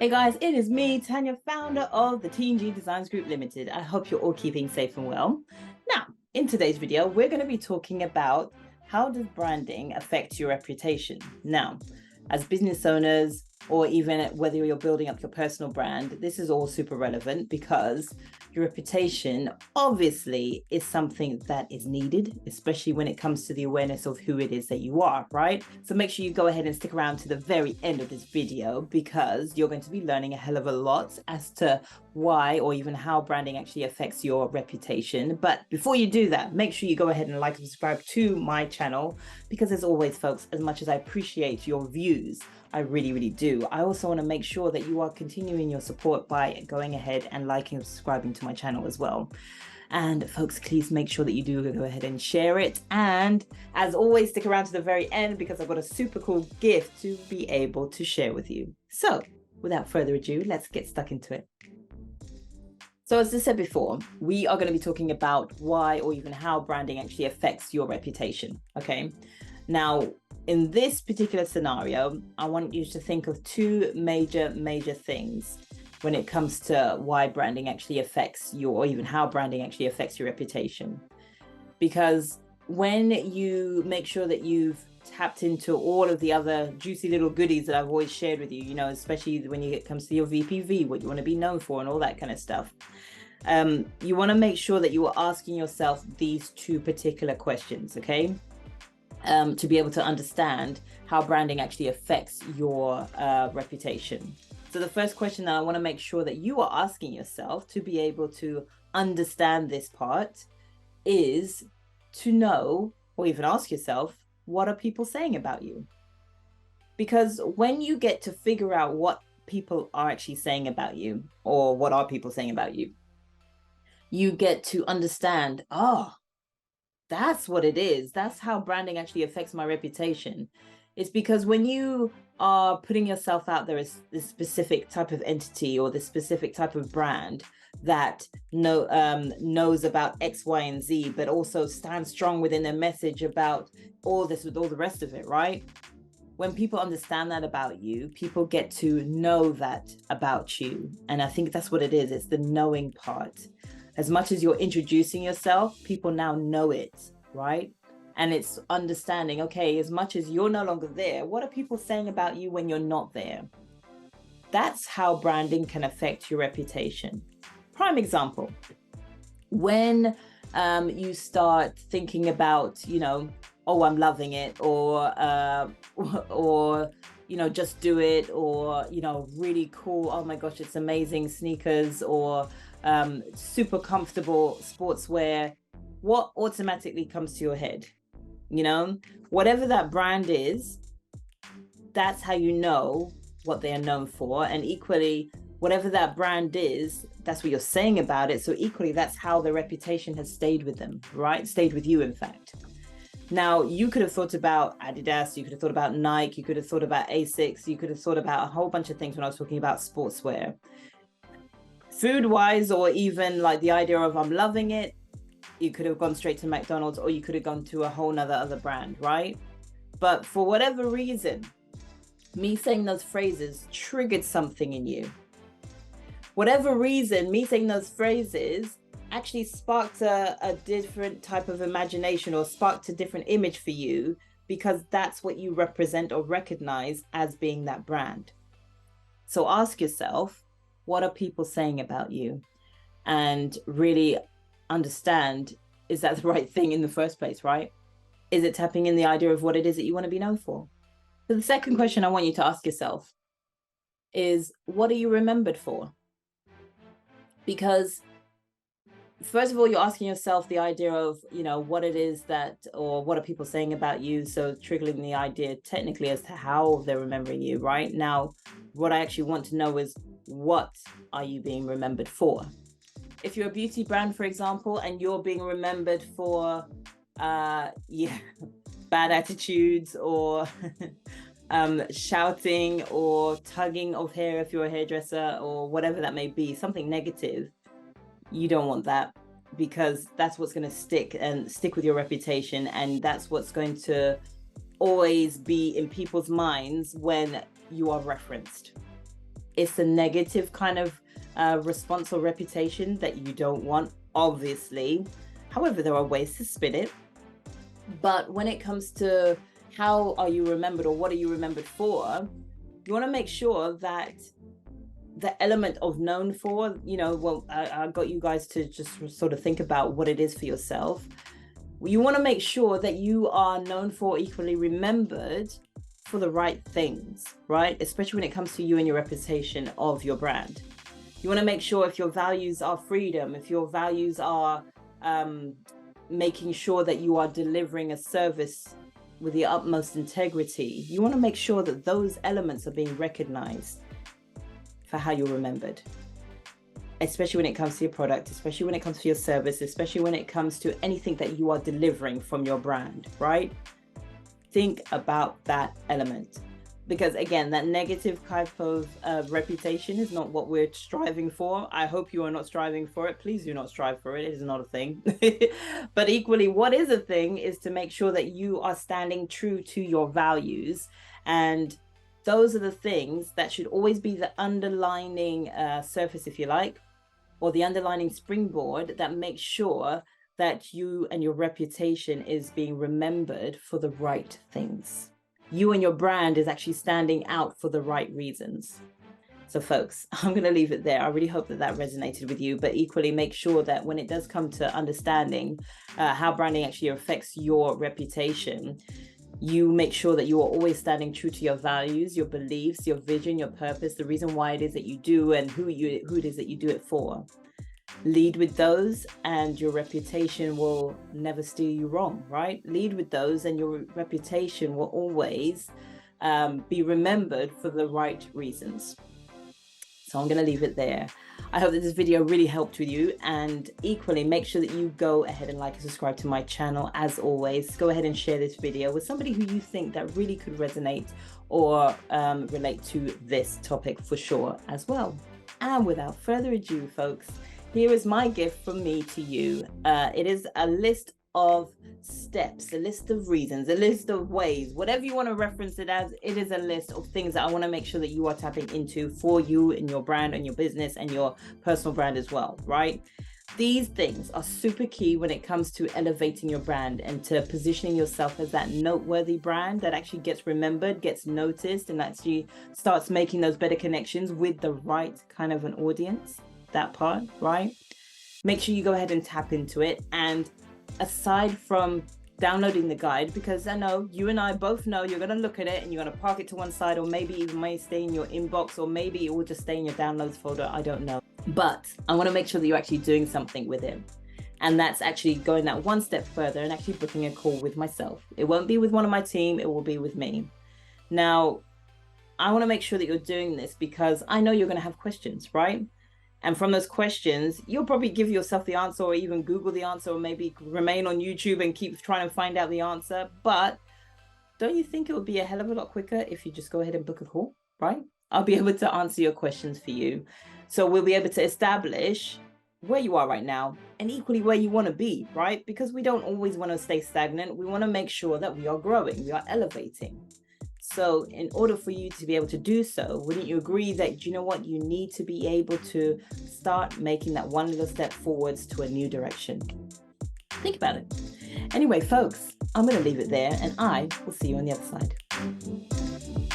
Hey guys, it is me, Tanya, founder of the TNG Designs Group Limited. I hope you're all keeping safe and well. Now, in today's video, we're going to be talking about how does branding affect your reputation? Now, as business owners, or even whether you're building up your personal brand, this is all super relevant because your reputation obviously is something that is needed, especially when it comes to the awareness of who it is that you are, right? So make sure you go ahead and stick around to the very end of this video because you're going to be learning a hell of a lot as to why or even how branding actually affects your reputation. But before you do that, make sure you go ahead and like and subscribe to my channel because as always, folks, as much as I appreciate your views, I really do. I also want to make sure that you are continuing your support by going ahead and liking and subscribing to my channel as well. And folks, please make sure that you do go ahead and share it. And as always, stick around to the very end because I've got a super cool gift to be able to share with you. So without further ado, let's get stuck into it. So as I said before, we are going to be talking about why or even how branding actually affects your reputation. Okay. Now, in this particular scenario, I want you to think of two major things when it comes to why branding actually affects you, or even how branding actually affects your reputation. Because when you make sure that you've tapped into all of the other juicy little goodies that I've always shared with you, especially when it comes to your VPV, what you want to be known for and all that kind of stuff, you want to make sure that you are asking yourself these two particular questions, okay? To be able to understand how branding actually affects your reputation. So the first question that I want to make sure that you are asking yourself to be able to understand this part is to know, or even ask yourself, what are people saying about you? Because when you get to figure out what people are actually saying about you, or what are people saying about you, you get to understand, that's what it is. That's how branding actually affects my reputation. It's because when you are putting yourself out there as this specific type of entity or this specific type of brand that knows about X, Y, and Z, but also stands strong within their message about all this with all the rest of it, right? When people understand that about you, people get to know that about you. And I think that's what it is. It's the knowing part. As much as you're introducing yourself, people now know it, right? And it's understanding, okay, as much as you're no longer there, what are people saying about you when you're not there? That's how branding can affect your reputation. Prime example, when you start thinking about, oh, I'm loving it, or just do it, or, really cool, oh my gosh, it's amazing sneakers, or super comfortable sportswear, what automatically comes to your head? Whatever that brand is, that's how you know what they are known for. And equally, whatever that brand is, that's what you're saying about it. So equally, that's how the reputation has stayed with them, right? Stayed with you, in fact. Now, you could have thought about Adidas, you could have thought about Nike, you could have thought about Asics, you could have thought about a whole bunch of things when I was talking about sportswear. Food-wise, or even like the idea of I'm loving it, you could have gone straight to McDonald's, or you could have gone to a whole nother other brand, right? But for whatever reason, me saying those phrases triggered something in you. Whatever reason, me saying those phrases actually sparked a different type of imagination, or sparked a different image for you, because that's what you represent or recognize as being that brand. So ask yourself, what are people saying about you? And really understand, is that the right thing in the first place, right? Is it tapping in the idea of what it is that you want to be known for? So the second question I want you to ask yourself is, what are you remembered for? Because first of all, you're asking yourself the idea of, what it is that, or what are people saying about you? So triggering the idea technically as to how they're remembering you, right? Now, what I actually want to know is, what are you being remembered for? If you're a beauty brand, for example, and you're being remembered for, bad attitudes, or shouting, or tugging of hair if you're a hairdresser, or whatever that may be, something negative, you don't want that, because that's what's going to stick with your reputation, and that's what's going to always be in people's minds when you are referenced. It's a negative kind of response or reputation that you don't want, obviously. However, there are ways to spin it. But when it comes to how are you remembered or what are you remembered for, you want to make sure that the element of known for, well, I got you guys to just sort of think about what it is for yourself. You want to make sure that you are known for, equally remembered for the right things, right? Especially when it comes to you and your reputation of your brand. You want to make sure if your values are freedom, if your values are making sure that you are delivering a service with the utmost integrity, you want to make sure that those elements are being recognized for how you're remembered, especially when it comes to your product, especially when it comes to your service, especially when it comes to anything that you are delivering from your brand, right? Think about that element. Because again, that negative type of reputation is not what we're striving for. I hope you are not striving for it. Please do not strive for it. It is not a thing. But equally, what is a thing is to make sure that you are standing true to your values. And those are the things that should always be the underlining surface, if you like, or the underlining springboard that makes sure that you and your reputation is being remembered for the right things. You and your brand is actually standing out for the right reasons. So folks, I'm going to leave it there. I really hope that that resonated with you, but equally make sure that when it does come to understanding how branding actually affects your reputation, you make sure that you are always standing true to your values, your beliefs, your vision, your purpose, the reason why it is that you do and who it is that you do it for. Lead with those and your reputation will never steer you wrong, right? Lead with those and your reputation will always be remembered for the right reasons. So I'm going to leave it there. I hope that this video really helped with you, and equally make sure that you go ahead and like and subscribe to my channel. As always, go ahead and share this video with somebody who you think that really could resonate or relate to this topic for sure as well. And without further ado, folks, here is my gift from me to you. It is a list of steps, a list of reasons, a list of ways, whatever you want to reference it as. It is a list of things that I want to make sure that you are tapping into for you and your brand and your business and your personal brand as well, right? These things are super key when it comes to elevating your brand and to positioning yourself as that noteworthy brand that actually gets remembered, gets noticed, and actually starts making those better connections with the right kind of an audience. That part, right? Make sure you go ahead and tap into it. And aside from downloading the guide, because I know you and I both know you're going to look at it and you're going to park it to one side, or maybe even may stay in your inbox, or maybe it will just stay in your downloads folder. I don't know. But I want to make sure that you're actually doing something with it. And that's actually going that one step further and actually booking a call with myself. It won't be with one of my team. It will be with me. Now, I want to make sure that you're doing this because I know you're going to have questions, right? And from those questions, you'll probably give yourself the answer, or even Google the answer, or maybe remain on YouTube and keep trying to find out the answer. But don't you think it would be a hell of a lot quicker if you just go ahead and book a call, right? I'll be able to answer your questions for you. So we'll be able to establish where you are right now and equally where you want to be, right? Because we don't always want to stay stagnant. We want to make sure that we are growing, we are elevating. So in order for you to be able to do so, wouldn't you agree that, you know what, you need to be able to start making that one little step forwards to a new direction? Think about it. Anyway, folks, I'm going to leave it there and I will see you on the other side.